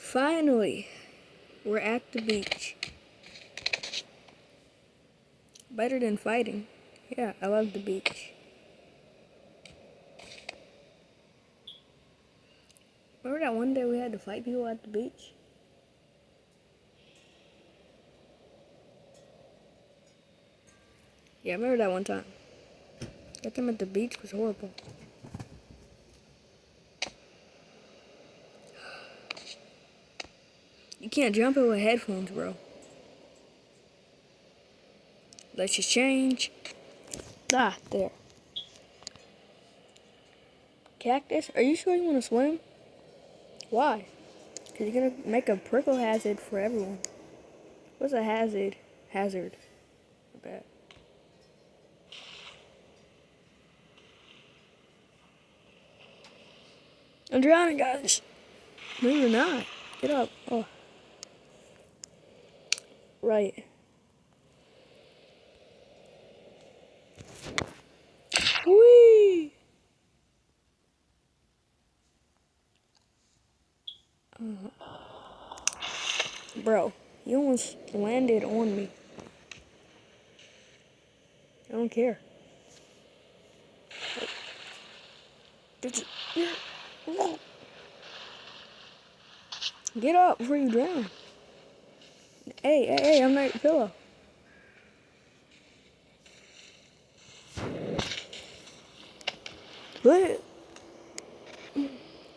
Finally, we're at the beach. Better than fighting. Yeah, I love the beach. Remember that one day we had to fight people at the beach? Yeah, I remember that one time. That time at the beach was horrible. You can't jump it with headphones, bro. Let's just change. Ah, there. Cactus, are you sure you want to swim? Why? Because you're going to make a prickle hazard for everyone. What's a hazard? Hazard. Okay. I'm drowning, guys. No, you're not. Get up. Oh. Right. Whee! Bro, you almost landed on me. I don't care. Get up before you drown. Hey, I'm not your pillow. What?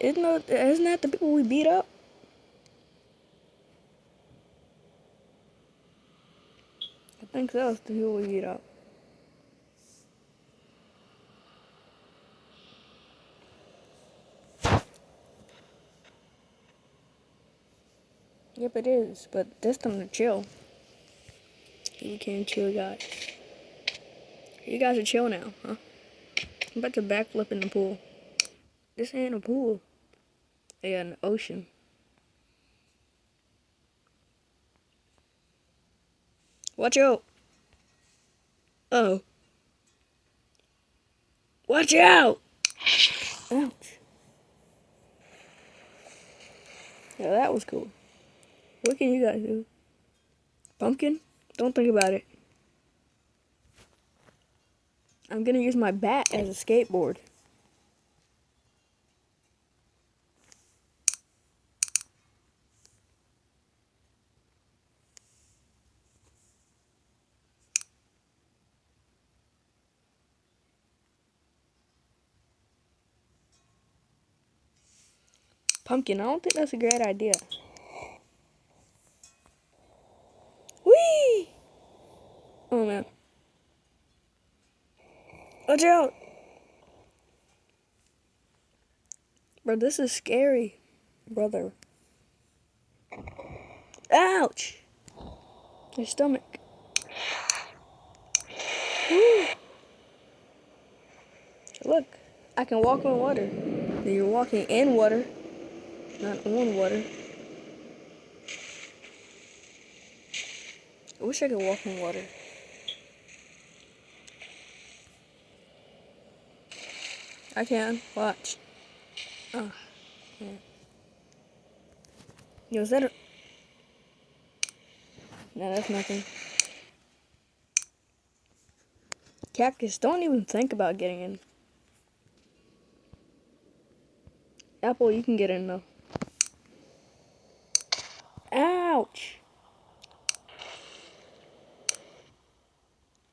Isn't that the people we beat up? I think so. It's the people we beat up. Yep, it is. But this time to chill. You can chill, guys. You guys are chill now, huh? I'm about to backflip in the pool. This ain't a pool. Yeah, an ocean. Watch out! Oh. Watch out! Ouch. Yeah, that was cool. What can you guys do? Pumpkin? Don't think about it. I'm gonna use my bat as a skateboard. Pumpkin, I don't think that's a great idea. Whee! Oh man. Watch out! Bro, this is scary, brother. Ouch! Your stomach. Woo. Look, I can walk on water. You're walking in water, not on water. I wish I could walk on water. I can. Watch. Oh, yeah. Yo, is that a... No, that's nothing. Cactus, don't even think about getting in. Apple, you can get in though. Ouch!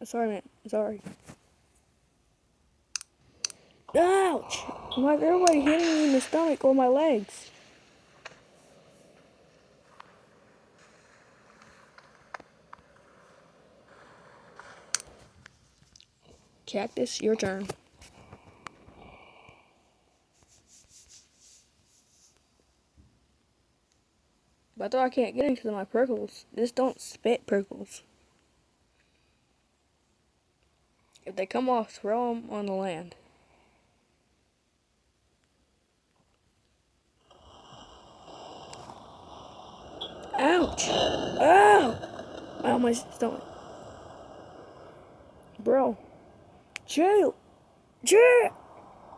Sorry, man. Sorry. Ouch! Why is everybody hitting me in the stomach or my legs? Cactus, your turn. But I thought I can't get in because of my prickles. Just don't spit prickles. If they come off, throw them on the land. Ouch! Ow! Ow, my stomach. Bro. Chill! Chill!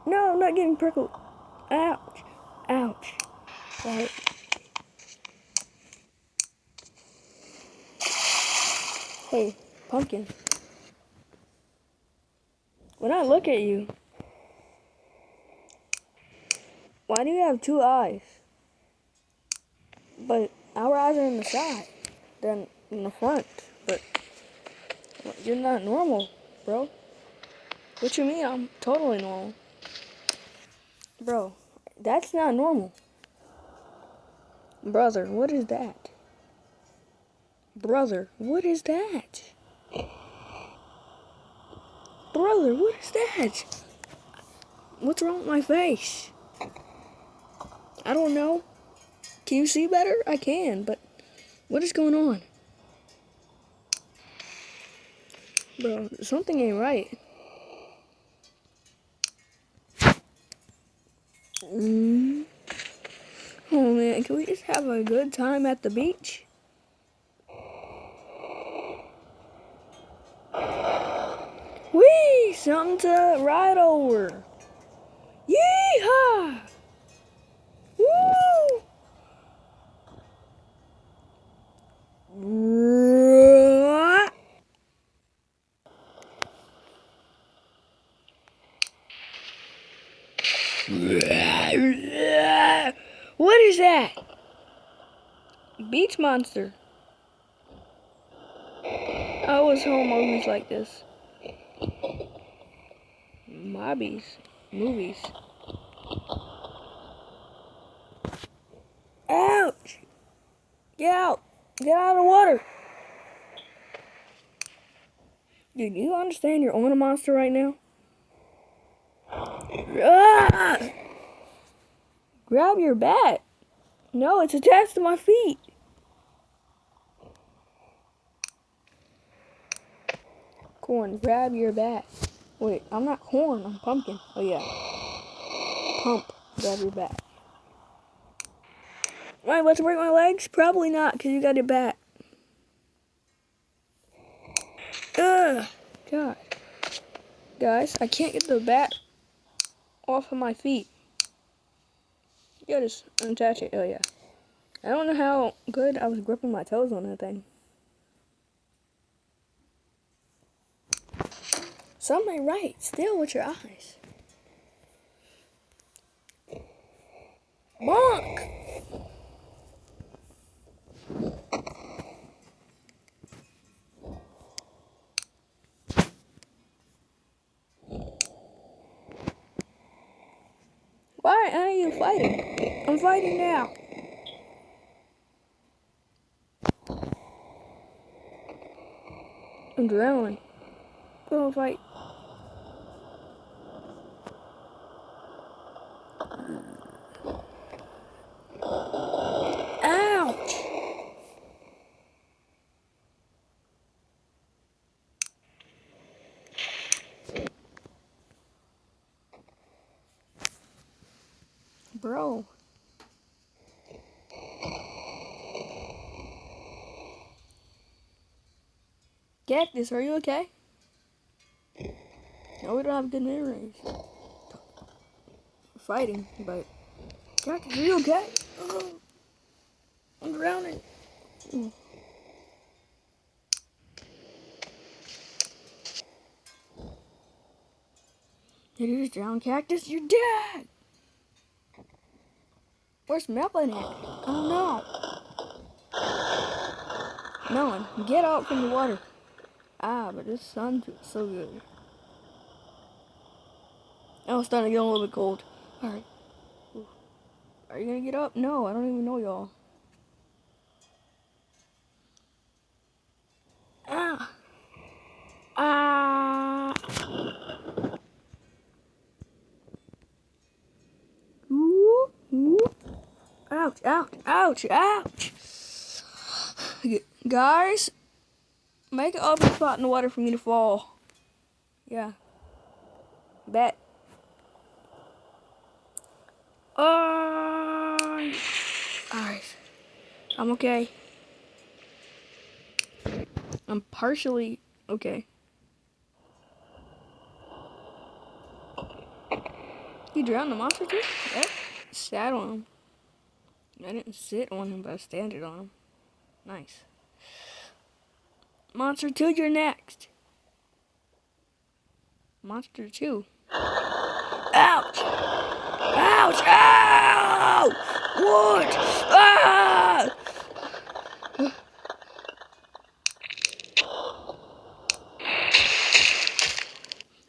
No, I'm not getting prickled. Ouch! Ouch! That hurt. Hey, Pumpkin. When I look at you, why do you have two eyes? But our eyes are in the side, then in the front. But you're not normal, bro. What you mean? I'm totally normal. Bro, that's not normal. Brother, what is that? Brother, what is that? Brother, what is that? What's wrong with my face? I don't know. Can you see better? I can, but what is going on? Bro, something ain't right. Oh man, can we just have a good time at the beach? Whee! Something to ride over. Yeehaw! Woo! What is that? Beach monster. I was home movies like this. Mobbies. Movies. Ouch! Get out! Get out of the water! Dude, you understand you're on a monster right now? Ah! Grab your bat. No, it's attached to my feet. Corn, grab your bat. Wait, I'm not corn, I'm pumpkin. Oh yeah. Pump, grab your bat. Am I about to break my legs? Probably not, because you got your bat. Ugh. God. Guys, I can't get the bat off of my feet. You gotta just unattach it. Oh yeah. I don't know how good I was gripping my toes on that thing. Something right. Still with your eyes. Bonk! Why are you fighting? I'm fighting now. I'm drowning. Go fight. Ouch! Bro. Cactus, are you okay? No, we don't have good memories. We're fighting, but Cactus, are you okay? Oh, I'm drowning. Did you just drown, Cactus? You're dead! Where's Melon at? Oh no. Melon, get out from the water. Ah, but this sun's so good. Oh, it's starting to get a little bit cold. Alright. Are you gonna get up? No, I don't even know y'all. Ah! Ah! Ooh, ooh. Ouch, ouch, ouch, ouch! Guys, make an open spot in the water for me to fall. Yeah. Bet. Alright. I'm okay. I'm partially okay. You drowned the monster too? Yep. Sat on him. I didn't sit on him, but I standed on him. Nice. Monster 2, you're next. Monster 2. Ouch! Ouch! Ow! What? Ah!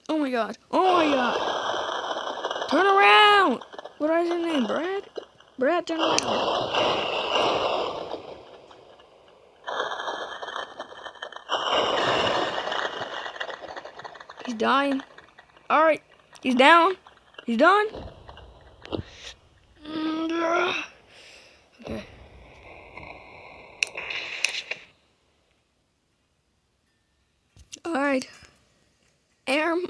Oh my god. Oh my god. Turn around! What is your name, Brad? Brad, turn around. He's dying. Alright. He's down. He's done. Okay. Alright. Arm.